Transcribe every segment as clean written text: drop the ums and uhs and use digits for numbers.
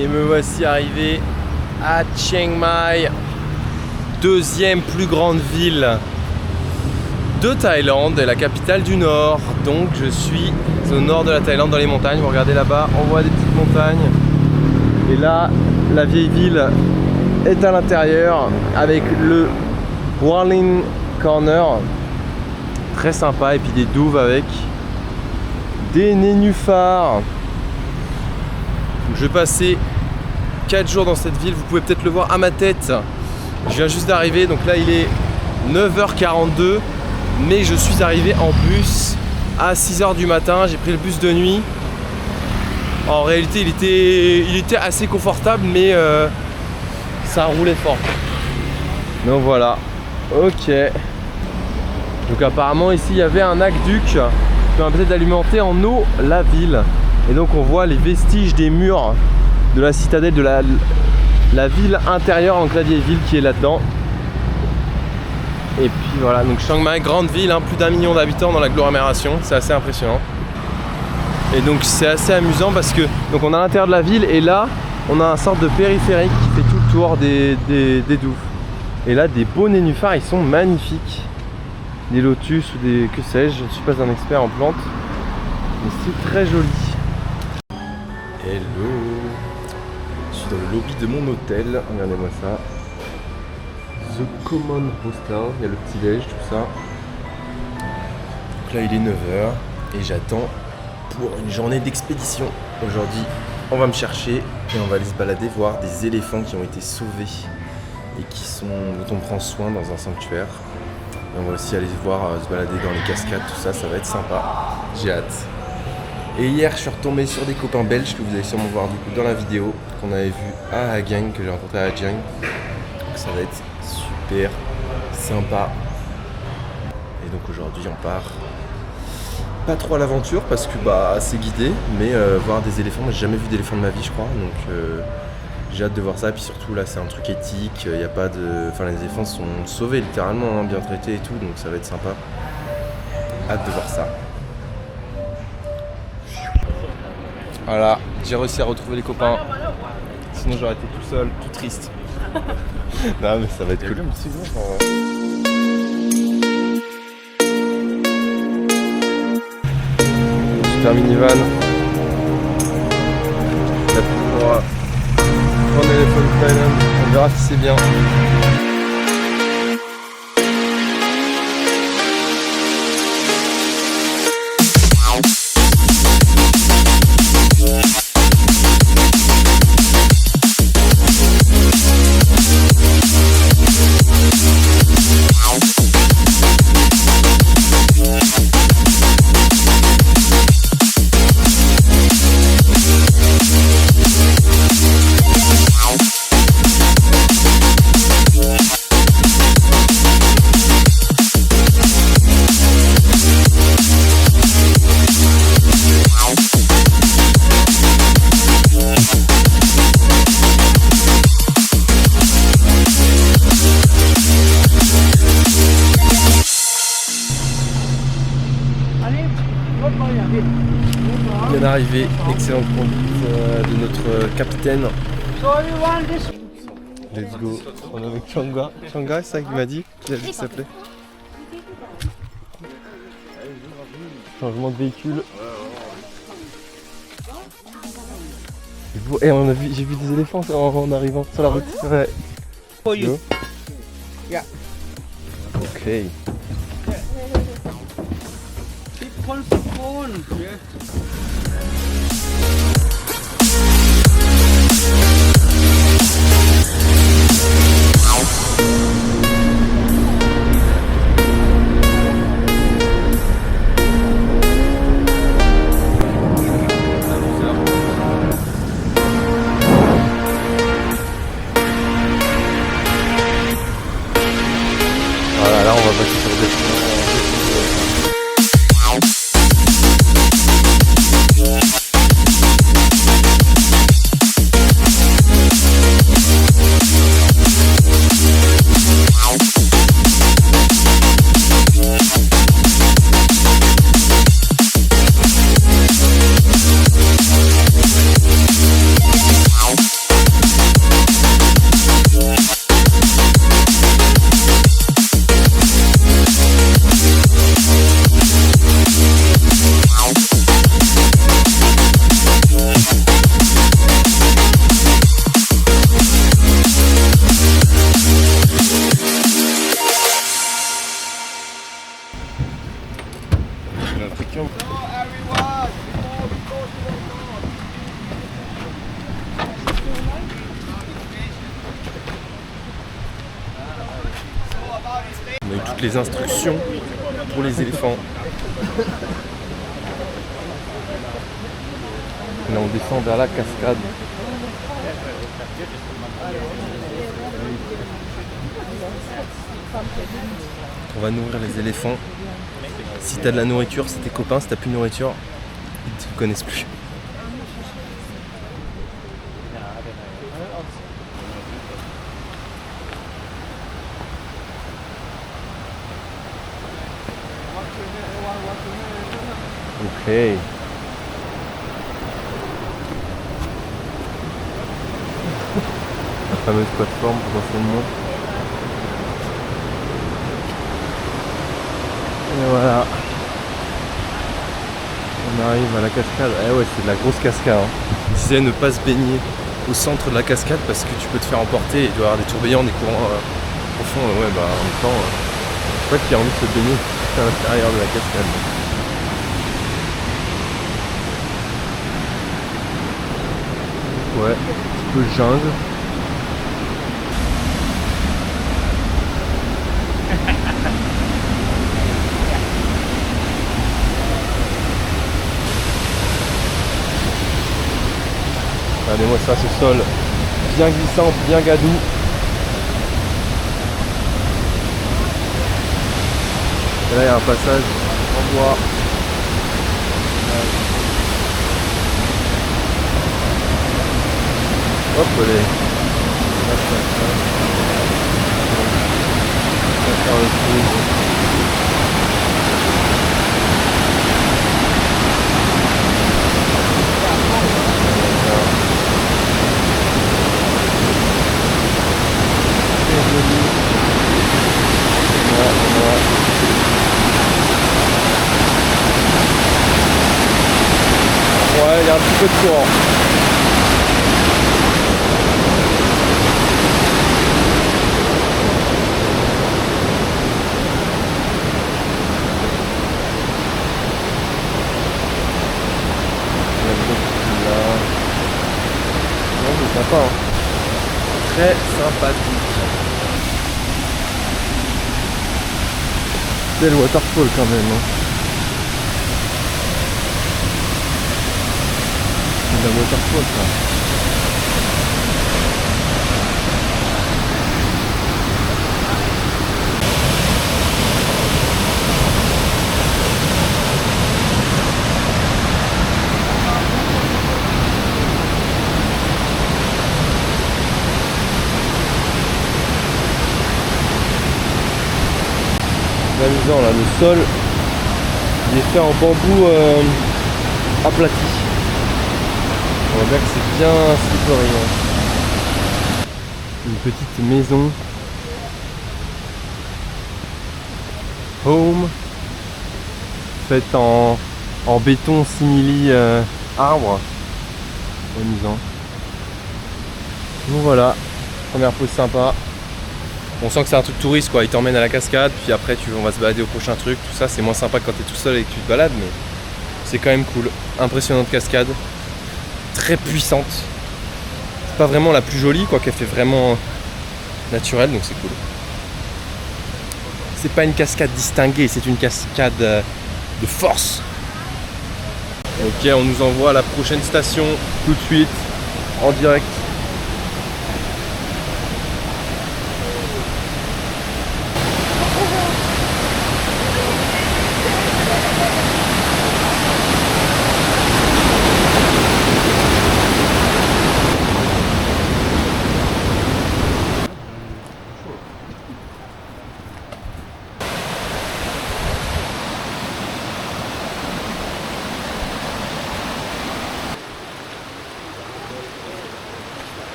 Et me voici arrivé à Chiang Mai, deuxième plus grande ville de Thaïlande et la capitale du Nord. Donc je suis au nord de la Thaïlande dans les montagnes. Vous regardez là-bas, on voit des petites montagnes. Et là, la vieille ville est à l'intérieur avec le Warling Corner. Très sympa, et puis des douves avec des nénuphars. Je vais passer 4 jours dans cette ville, vous pouvez peut-être le voir à ma tête. Je viens juste d'arriver, donc là il est 9h42, mais je suis arrivé en bus à 6h du matin, j'ai pris le bus de nuit. En réalité il était assez confortable, mais ça roulait fort. Donc voilà, ok. Donc apparemment ici il y avait un aqueduc qui permettait d'alimenter en eau la ville. Et donc on voit les vestiges des murs de la citadelle de la ville intérieure, donc la vieille ville qui est là-dedans. Et puis voilà, donc Chiang Mai, grande ville, hein, plus d'1 million d'habitants dans l'agglomération, c'est assez impressionnant. Et donc c'est assez amusant parce que donc on a l'intérieur de la ville et là on a un sorte de périphérique qui fait tout le tour des douves. Et là des beaux nénuphars, ils sont magnifiques. Des lotus ou des que sais-je, je ne suis pas un expert en plantes, mais c'est très joli. Hello, je suis dans le lobby de mon hôtel, regardez-moi ça. The Common Hostel, il y a le petit déj, tout ça. Donc là il est 9h et j'attends pour une journée d'expédition. Aujourd'hui on va me chercher et on va aller se balader, voir des éléphants qui ont été sauvés et dont on prend soin dans un sanctuaire. Et on va aussi aller voir, se balader dans les cascades, tout ça, ça va être sympa. J'ai hâte. Et hier, je suis retombé sur des copains belges que vous allez sûrement voir du coup dans la vidéo qu'on avait vu à Hagang, que j'ai rencontré à Hagang. Donc ça va être super sympa. Et donc aujourd'hui, on part pas trop à l'aventure parce que c'est guidé, mais voir des éléphants. Moi, j'ai jamais vu d'éléphant de ma vie, je crois. Donc j'ai hâte de voir ça. Et puis surtout là, c'est un truc éthique. Il y a pas de, enfin, les éléphants sont sauvés littéralement, hein, bien traités et tout. Donc ça va être sympa. Hâte de voir ça. Voilà, j'ai réussi à retrouver les copains. Sinon j'aurais été tout seul, tout triste. Non mais ça va être cool. Super minivan. Là pour prendre l'éléphant de Thaïlande. On verra si c'est bien. Bien arrivé, excellente conduite de notre capitaine. Let's go. On est avec Changa. Changa, c'est ça qu'il m'a dit qu'il s'appelait. Changement de véhicule. Et j'ai vu des éléphants en arrivant sur la route. Ouais. For you. Yeah. Ok. Voilà, là on va passer sur des toutes les instructions pour les éléphants. Là on descend vers la cascade. On va nourrir les éléphants. Si t'as de la nourriture, c'est tes copains. Si t'as plus de nourriture, ils te connaissent plus. Ok. La fameuse plateforme potentiellement. Et voilà. On arrive à la cascade. Eh ouais, c'est de la grosse cascade. Hein. Il disait ne pas se baigner au centre de la cascade parce que tu peux te faire emporter et il doit y avoir des tourbillons, des courants profonds. Ouais, bah en même temps, je crois qu'il a envie de se baigner à l'intérieur de la cascade. Ouais, un petit peu jungle. Regardez-moi ça, ce sol bien glissant, bien gadou. Et là il y a un passage en bois. Hop les. Ouais, il y a un petit peu de courant. C'est sympa, hein. Très sympathique. Belle waterfall quand même. Hein. C'est de la waterfall ça. C'est amusant là, le sol il est fait en bambou aplati. On voit bien que c'est bien slippery. Hein. Une petite maison. Home. Faite en béton simili arbre. Amusant. Donc voilà, première pause sympa. On sent que c'est un truc touriste quoi, il t'emmène à la cascade, puis après on va se balader au prochain truc, tout ça c'est moins sympa quand t'es tout seul et que tu te balades, mais c'est quand même cool. Impressionnante cascade, très puissante. C'est pas vraiment la plus jolie quoi, qu'elle fait vraiment naturelle, donc c'est cool. C'est pas une cascade distinguée, c'est une cascade de force. Ok, on nous envoie à la prochaine station tout de suite, en direct.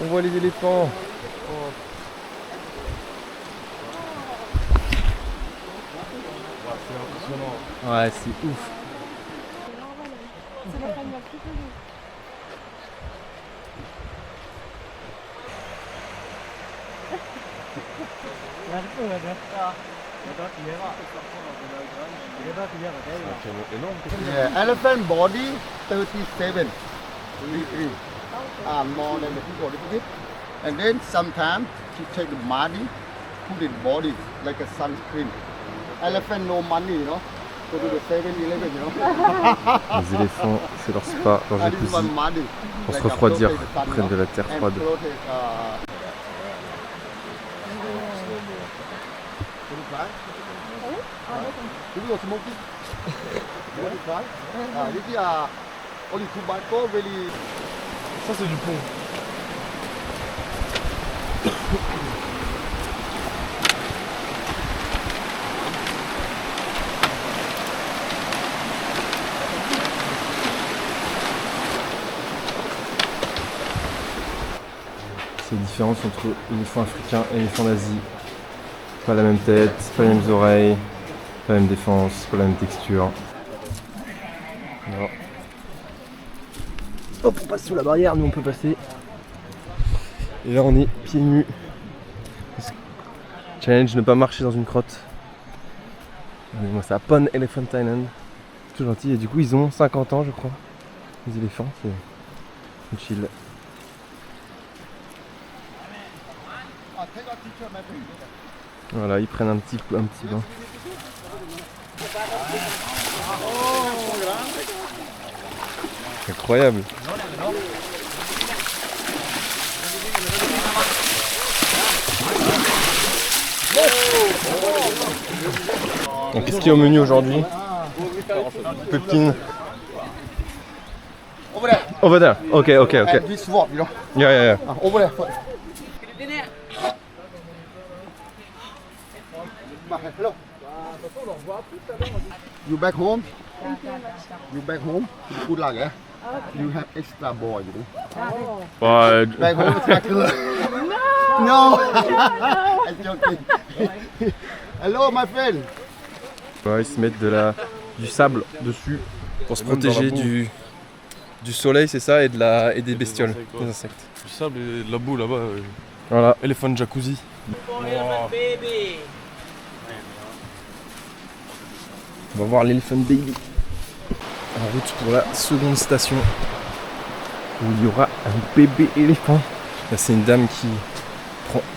On voit les éléphants. Ouais, c'est ouf. C'est la famille la plus connue. Yeah, elephant body 37. 33. more than the people a little bit. And then sometimes to take the money, put in body like a sunscreen. Elephant no money, you know. Go to the 7-Eleven, you know. Les éléphants, c'est leur spa, leur And this is one jacuzzi money. pour se Like, refroidir, protect the sun, ils prennent de la terre and froide. protect, This is smoking. This is only tobacco, very. Ça c'est du pont. C'est la différence entre l'éléphant africain et l'éléphant d'Asie. Pas la même tête, pas les mêmes oreilles, pas la même défense, pas la même texture. Non. Hop, on passe sous la barrière, nous on peut passer. Et là on est pieds nus. Challenge, ne pas marcher dans une crotte. Moi c'est à Pond Elephant Island. Tout gentil, et du coup ils ont 50 ans je crois. Les éléphants, c'est chill. Voilà, ils prennent un petit bain. Incroyable. Donc, qu'est-ce qu'il y a au menu aujourd'hui? Pépine. Over there. Ok. And we swap, you know. Yeah. Over there. Hello. You back home? You back home? Good luck, eh? You have extra boy, you know. Ouais, Back home it's not good. No. I'm joking. Hello, my friend. ouais, ils se mettent du sable dessus pour se protéger du soleil, c'est ça, et des bestioles, des insectes. Du sable et de la boue là-bas. Voilà. Elephant jacuzzi. On va voir l'Elephant Baby. En route pour la seconde station où il y aura un bébé éléphant. Là, c'est une dame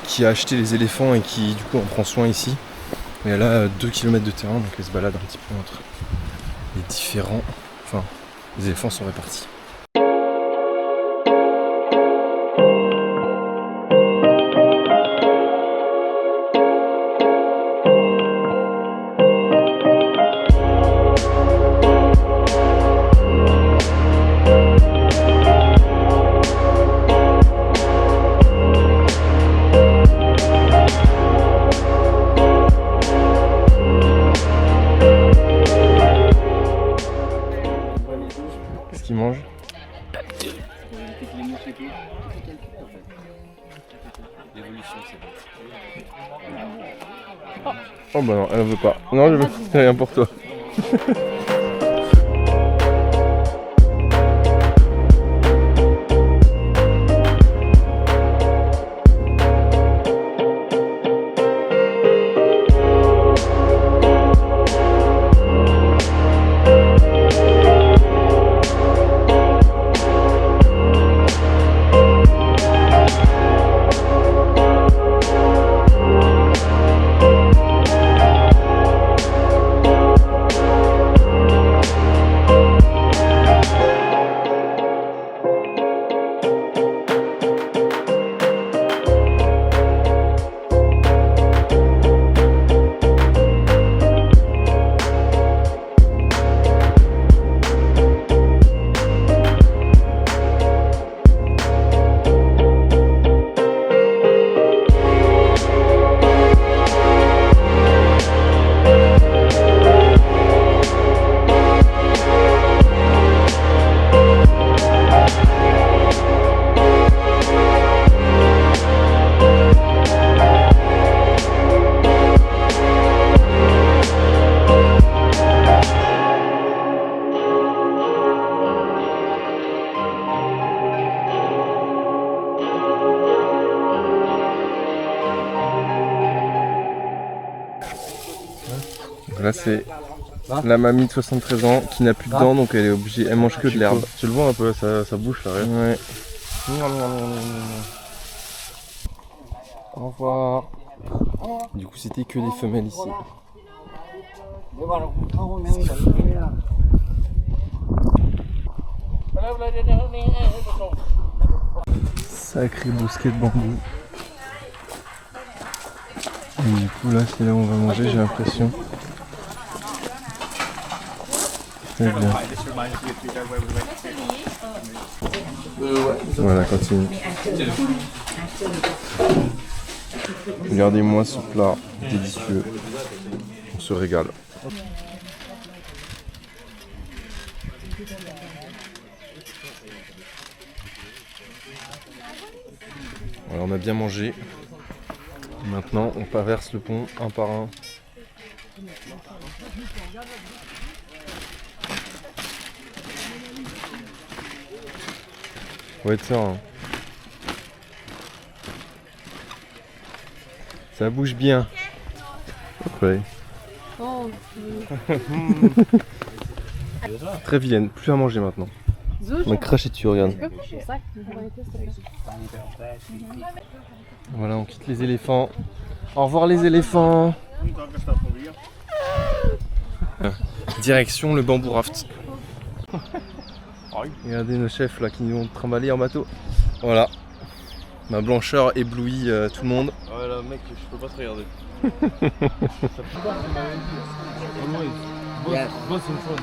qui a acheté les éléphants et qui du coup en prend soin ici. Et elle a 2 km de terrain, donc elle se balade un petit peu entre les différents. Enfin, les éléphants sont répartis. Qu'est-ce qu'ils mangent? Oh bah non, elle en veut pas. Non, je veux rien pour toi. Là c'est la mamie de 73 ans qui n'a plus de dents, donc elle est obligée, elle mange que de l'herbe. Tu le vois un peu, ça bouge là, regarde. Ouais. Au revoir. Du coup, c'était que des femelles ici. Sacré bosquet de bambou. Et du coup, là, c'est là où on va manger, j'ai l'impression. Très bien. Voilà, continue. Regardez-moi ce plat délicieux. On se régale. Alors, on a bien mangé. Maintenant, on traverse le pont un par un. Ouais, tiens. Ça bouge bien. Ouais. Très vilaine, plus à manger maintenant. On a craché dessus, regarde. Voilà, on quitte les éléphants. Au revoir les éléphants. Direction le bambou raft. Regardez nos chefs là qui nous ont trimballé en bateau. Voilà. Ma blancheur éblouit tout le monde. Ouais là mec, je peux pas te regarder. Boss in front.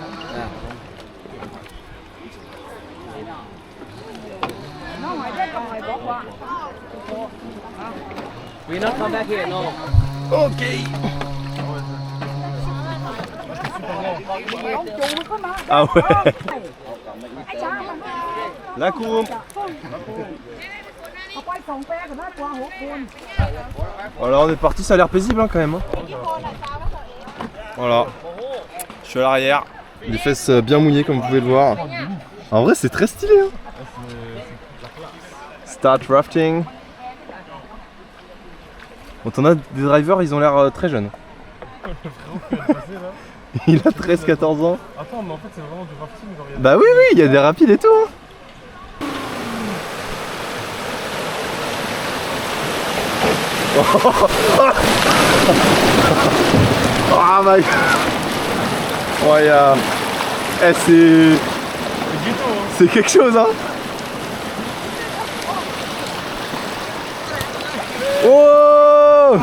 We not come back here, no. Ok. Ah ouais. La cour. Voilà, on est parti, ça a l'air paisible hein, quand même. Hein. Voilà. Je suis à l'arrière. Les fesses bien mouillées comme vous pouvez le voir. En vrai c'est très stylé. Hein. Start rafting. Bon, t'en as des drivers, ils ont l'air très jeunes. Il a 13-14 ans. Attends, mais en fait c'est vraiment du rafting. Genre, Bah oui, oui, il y a des rapides et tout. Hein. Oh my god. Ouais, c'est quelque chose hein. Oh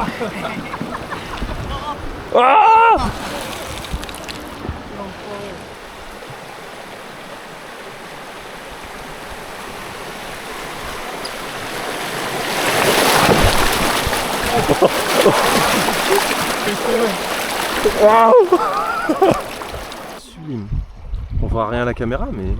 ah wow. Sublime. On voit rien à la caméra mais...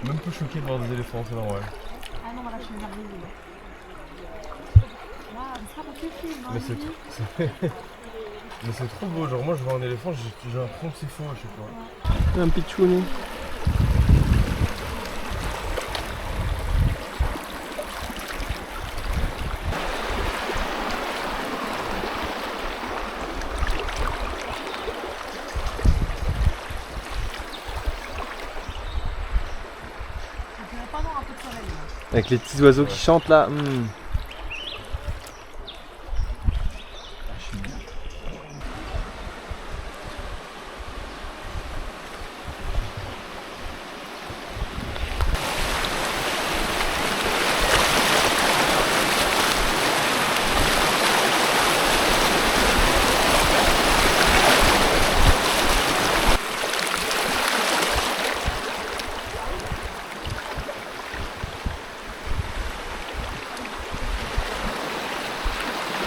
Même plus choqué de voir des éléphants, c'est normal. Mais c'est trop beau, genre moi je vois un éléphant, j'ai l'impression que c'est faux à chaque fois. Un pitchouni. Avec les petits oiseaux qui chantent là.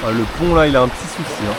Ah, le pont là il a un petit souci hein.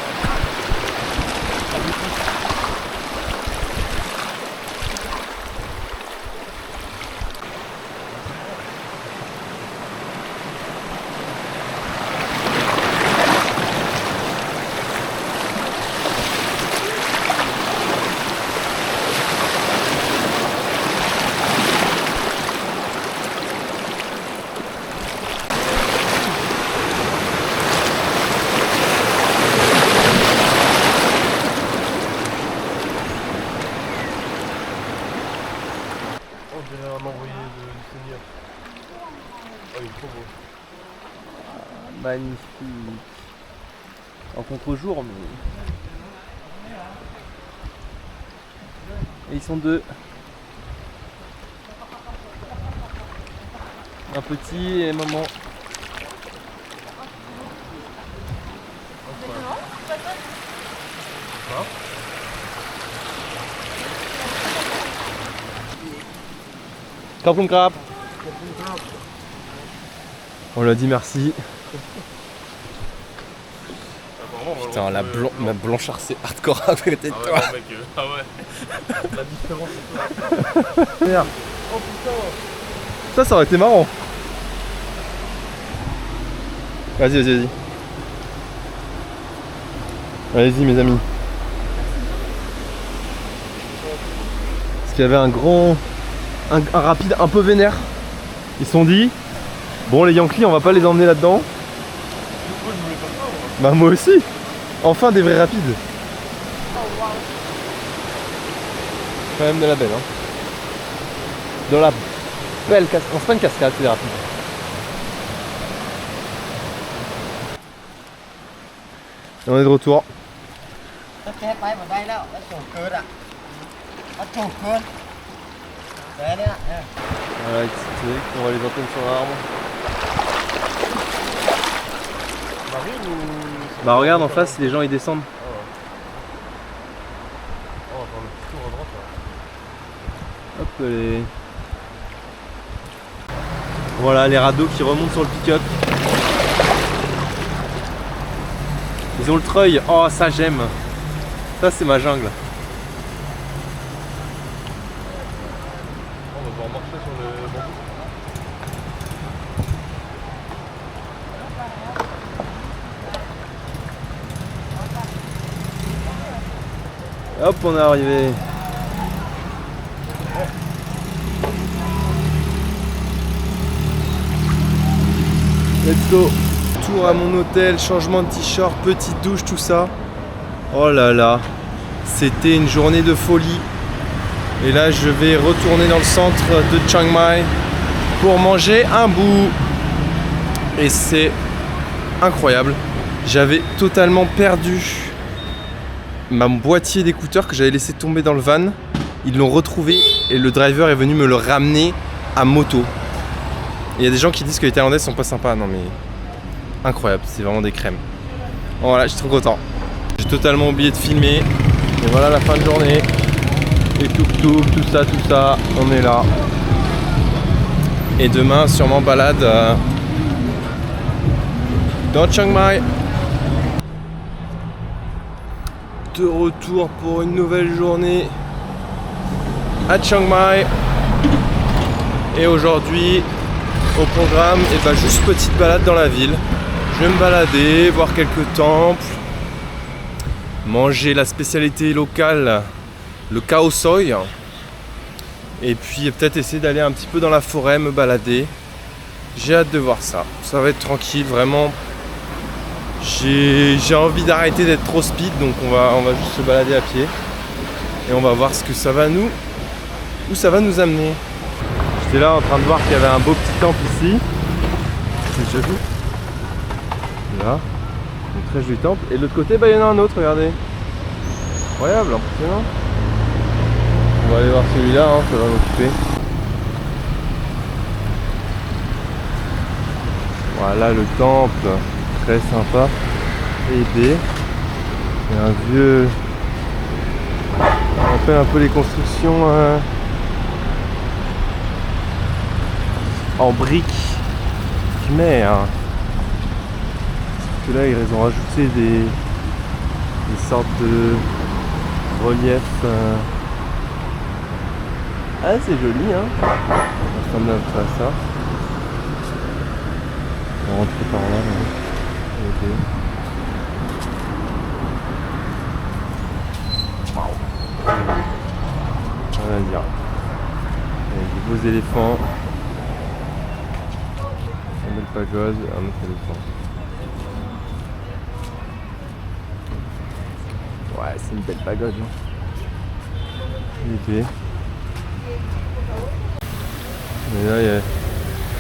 tenir. Oh, il est trop beau. Magnifique. En contre-jour, mais... Et ils sont deux. Un petit et maman. Kapung krab. On lui a dit merci. Putain, la blanchard c'est hardcore à côté de toi. Non, mec, ah ouais. La différence c'est Merde. Oh putain. Ça aurait été marrant. Vas-y. Allez-y mes amis. Parce qu'il y avait un rapide un peu vénère. Ils se sont dit, bon les Yankees on va pas les emmener là-dedans. Bah moi aussi. Enfin des vrais rapides. Quand même de la belle hein. De la belle cascade. Non c'est pas une cascade, c'est des rapides. Et on est de retour. Voilà, excité, on va les entendre sur l'arbre. Bah regarde en face, les gens ils descendent. Oh, attends, le petit tour à droite là. Hop les... Voilà les radeaux qui remontent sur le pick-up. Ils ont le treuil, oh ça j'aime. Ça c'est ma jungle. On va devoir marcher sur le bambou. Hop on est arrivé. Let's go. Tour à mon hôtel, changement de t-shirt, petite douche, tout ça. Oh là là, c'était une journée de folie. Et là je vais retourner dans le centre de Chiang Mai pour manger un bout. Et c'est incroyable. J'avais totalement perdu mon boîtier d'écouteurs que j'avais laissé tomber dans le van. Ils l'ont retrouvé et le driver est venu me le ramener à moto. Il y a des gens qui disent que les Thaïlandais sont pas sympas. Non mais incroyable, c'est vraiment des crèmes. Bon, voilà, je suis trop content. J'ai totalement oublié de filmer. Et voilà la fin de journée. Et tout ça, on est là. Et demain, sûrement balade dans Chiang Mai. De retour pour une nouvelle journée à Chiang Mai. Et aujourd'hui, au programme, et bah juste petite balade dans la ville. Je vais me balader, voir quelques temples, manger la spécialité locale, le khao soi, et puis peut-être essayer d'aller un petit peu dans la forêt, me balader. J'ai hâte de voir ça. Ça va être tranquille, vraiment. J'ai envie d'arrêter d'être trop speed, donc on va juste se balader à pied et on va voir ce que ça va où ça va nous amener. J'étais là en train de voir qu'il y avait un beau petit temple ici. C'est joli. Là, un très joli temple. Et de l'autre côté, bah, il y en a un autre, regardez. Incroyable, impressionnant. On va aller voir celui-là, hein, ça va m'occuper. Voilà le temple, très sympa. Aidé. Il y a un vieux... On rappelle un peu les constructions en briques. Mais là ils ont rajouté des sortes de reliefs. Ah c'est joli hein. Ça ressemble un peu à ça. On va rentrer par là. Ok. On va dire. Avec des beaux éléphants. Une belle pagode, un autre éléphant. Ouais, c'est une belle pagode. Hein. Ok. Et là il y a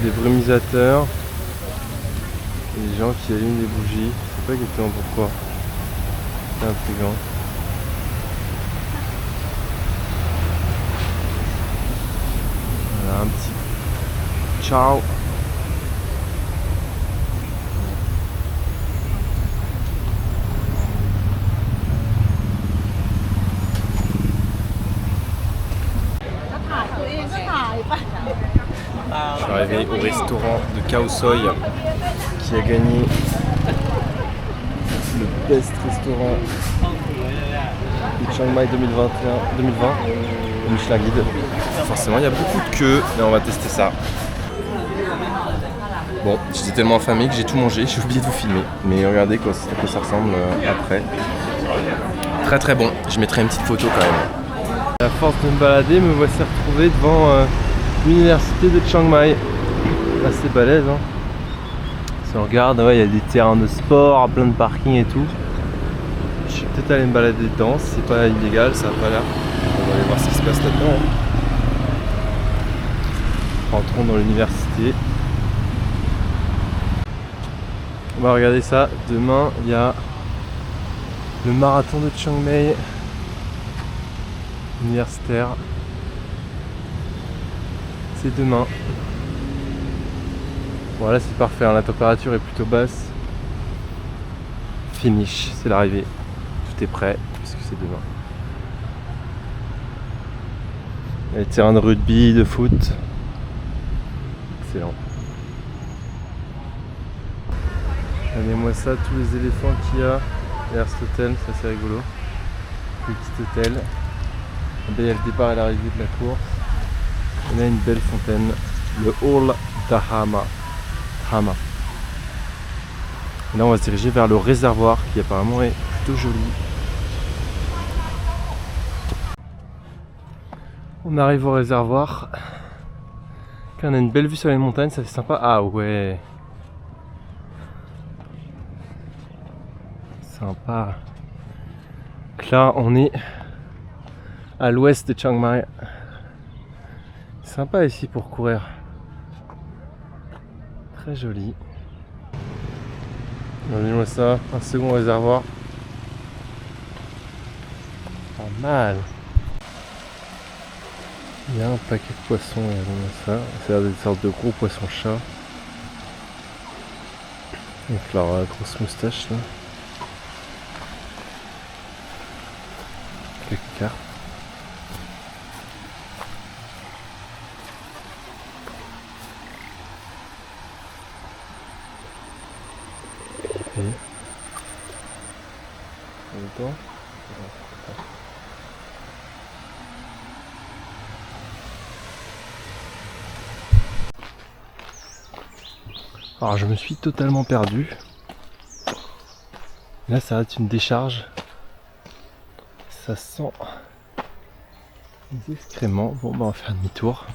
des brumisateurs, et des gens qui allument des bougies. Je sais pas exactement pourquoi. C'est intriguant. Voilà un petit ciao. Je suis arrivé au restaurant de Khao Soi qui a gagné le best restaurant de Chiang Mai 2020 au Michelin Guide. Forcément il y a beaucoup de queues, mais on va tester ça. Bon, j'étais tellement affamé que j'ai tout mangé, j'ai oublié de vous filmer, mais regardez à quoi ça ressemble après. Très très bon, je mettrai une petite photo quand même. À force de me balader, me voici retrouvé devant l'université de Chiang Mai. Assez balèze hein. Si on regarde, ouais, il y a des terrains de sport, plein de parking et tout. Je vais peut-être aller me balader dedans, c'est pas illégal, ça a pas l'air. On va aller voir ce qui se passe là-dedans. Rentrons dans l'université. On va regarder ça. Demain, il y a le marathon de Chiang Mai universitaire. C'est demain. Voilà, c'est parfait, hein, la température est plutôt basse. Finish, c'est l'arrivée. Tout est prêt, puisque c'est demain. Il y a les terrains de rugby, de foot. Excellent. Regardez-moi ça, tous les éléphants qu'il y a derrière cet hôtel, ça c'est rigolo. Le petit hôtel. Il y a le départ et l'arrivée de la course. On a une belle fontaine, le Hall Dhama. Et là on va se diriger vers le réservoir qui apparemment est plutôt joli. On arrive au réservoir. On a une belle vue sur les montagnes, ça fait sympa. Ah ouais, sympa. Donc là on est à l'ouest de Chiang Mai. Sympa ici pour courir. Très joli. Regardez-moi ça, un second réservoir. Pas mal. Il y a un paquet de poissons, regardez-moi ça. Ça a l'air d'être une sorte de gros poisson-chat. Avec leur grosse moustache là. Quelques cartes. Alors je me suis totalement perdu. Là ça va être une décharge. Ça sent les excréments. Bon bah on va faire demi-tour.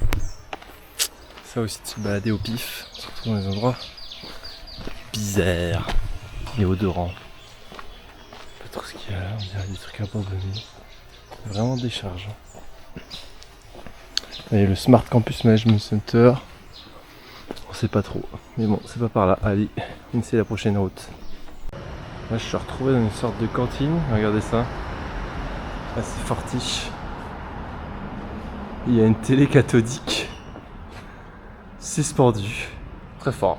Ça aussi de se balader au pif, surtout dans les endroits bizarres et odorants. Pas trop ce qu'il y a là, on dirait des trucs abandonnés. Vraiment décharge. Et le Smart Campus Management Center. On sait pas trop, mais bon, c'est pas par là. Allez, c'est la prochaine route. Là, je suis retrouvé dans une sorte de cantine. Regardez ça. Là, c'est fortiche. Il y a une télé cathodique. C'est spordu. Très fort.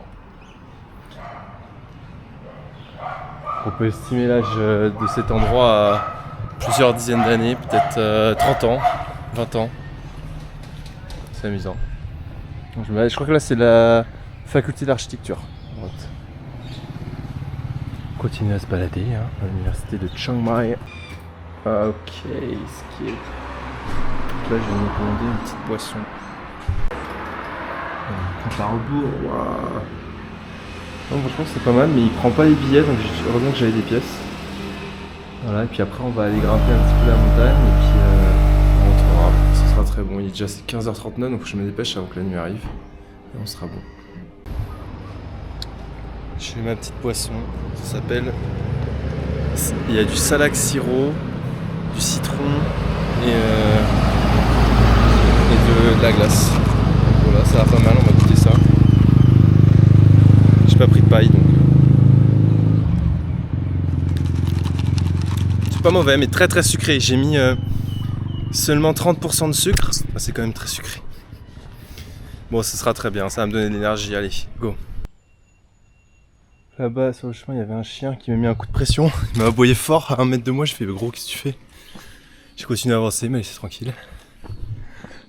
On peut estimer l'âge de cet endroit à plusieurs dizaines d'années, peut-être 30 ans, 20 ans. C'est amusant. Je crois que là c'est la faculté d'architecture. On continue à se balader hein, à l'université de Chiang Mai. Ok, skip. Là je vais me commander une petite boisson. Compte à rebours, waouh. Franchement c'est pas mal, mais il prend pas les billets donc heureusement que j'avais des pièces. Voilà, et puis après on va aller grimper un petit peu la montagne et puis on rentrera. Ce sera très bon. Il est déjà 15h39 donc je me dépêche avant que la nuit arrive et on sera bon. Je fais ma petite boisson, ça s'appelle. Il y a du salac sirop, du citron et de la glace. Voilà, ça a pas mal, on va goûter ça. J'ai pas pris de paille donc. C'est pas mauvais mais très très sucré. J'ai mis seulement 30% de sucre. C'est quand même très sucré. Bon, ce sera très bien, ça va me donner de l'énergie. Allez, go. Là-bas sur le chemin, il y avait un chien qui m'a mis un coup de pression. Il m'a aboyé fort à 1 mètre de moi. J'ai fait gros, qu'est-ce que tu fais? J'ai continué à avancer, mais laissez tranquille.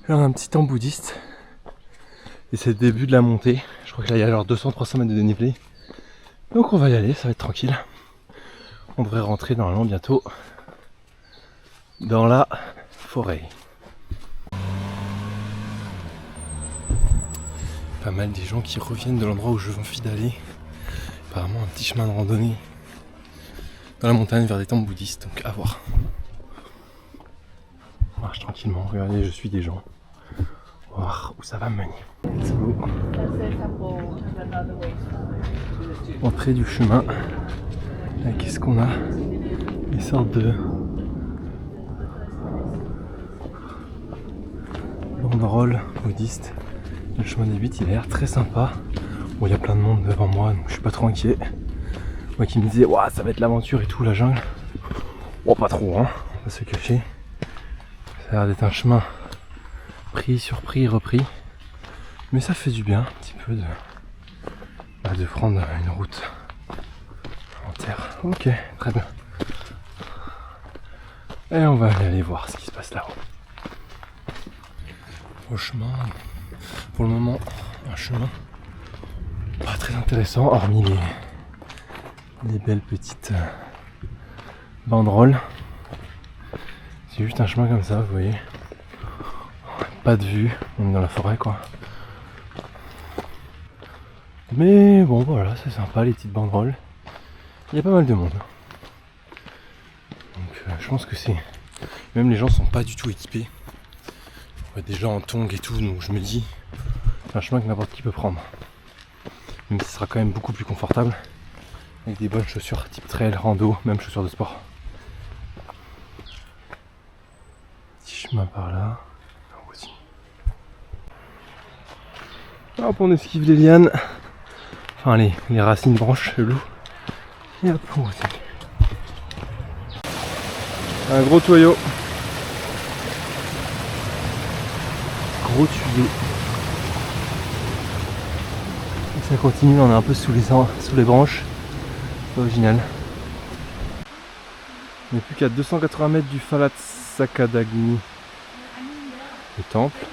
Là, on a un petit temple bouddhiste. Et c'est le début de la montée. Je crois que là, il y a genre 200-300 mètres de dénivelé. Donc on va y aller, ça va être tranquille. On devrait rentrer normalement bientôt dans la forêt. Pas mal des gens qui reviennent de l'endroit où je envie d'aller. Apparemment un petit chemin de randonnée dans la montagne vers des temples bouddhistes, donc à voir. On marche tranquillement, regardez, je suis des gens. On va voir où ça va me mener. Let's go. Entrée du chemin. Là, qu'est-ce qu'on a? Des sortes de banderoles bouddhistes. Le chemin des 8, il a l'air très sympa. Bon, il y a plein de monde devant moi, donc je suis pas trop inquiet. Moi qui me disais, waouh, ça va être l'aventure et tout, la jungle. Bon, pas trop, hein, on va se cacher. Ça a l'air d'être un chemin pris, surpris, repris. Mais ça fait du bien, un petit peu de prendre une route en terre. Ok, très bien. Et on va aller voir ce qui se passe là-haut. Au chemin, pour le moment, un chemin pas très intéressant, hormis les belles petites banderoles. C'est juste un chemin comme ça, vous voyez. Pas de vue, on est dans la forêt quoi. Mais bon voilà, c'est sympa les petites banderoles. Il y a pas mal de monde. Donc je pense que c'est... Même les gens sont pas du tout équipés. On voit des gens en tongs et tout, donc je me dis, c'est un chemin que n'importe qui peut prendre. Même si ce sera quand même beaucoup plus confortable. Avec des bonnes chaussures type trail, rando, même chaussures de sport. Petit chemin par là. On continue. Hop, on esquive les lianes. Enfin les racines branches cheloues. Et hop, on continue. Un gros tuyau. Gros tuyau. Et ça continue, on est un peu sous les branches. C'est original. On n'est plus qu'à 280 mètres du Phalat-Sakadagni, le temple,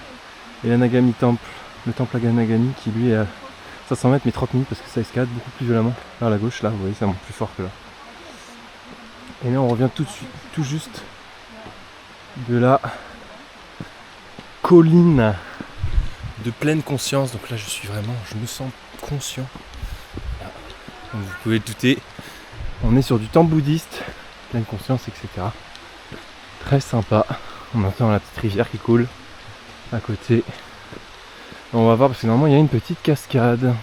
et l'Anagami temple, le temple Anagami qui lui est à 500 mètres mais 30 minutes parce que ça escalade beaucoup plus violemment. Vers la gauche, là, vous voyez, ça monte plus fort que là. Et là, on revient tout de suite, tout juste de la colline de pleine conscience. Donc là, je me sens conscient. Comme vous pouvez le douter, on est sur du temple bouddhiste, pleine conscience, etc. Très sympa. On entend la petite rivière qui coule à côté. On va voir parce que normalement il y a une petite cascade.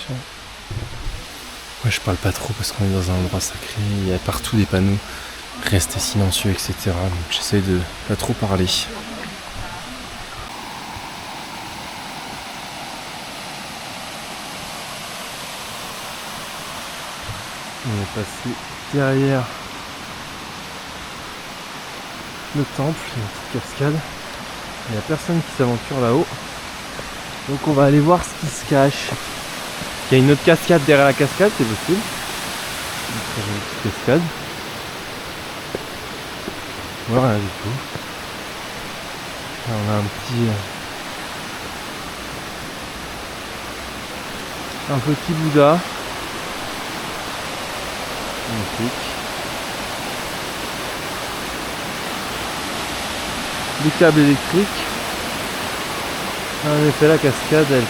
attention. Moi je parle pas trop parce qu'on est dans un endroit sacré, il y a partout des panneaux, restez silencieux, etc. Donc j'essaie de pas trop parler. On est passé derrière le temple, il y a une petite cascade. Il n'y a personne qui s'aventure là-haut. Donc on va aller voir ce qui se cache. Il y a une autre cascade derrière la cascade, c'est possible. Une très jolie petite cascade. Ouais, rien du tout. Là, on a un petit Bouddha. Magnifique. Des câbles électriques. En effet, la cascade, elle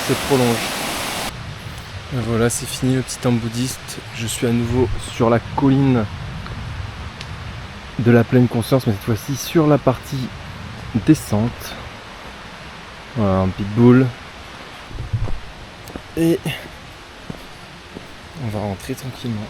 se prolonge. Et voilà, c'est fini le petit temple bouddhiste. Je suis à nouveau sur la colline de la pleine conscience, mais cette fois-ci sur la partie descente. Voilà, un pitbull. Et on va rentrer tranquillement.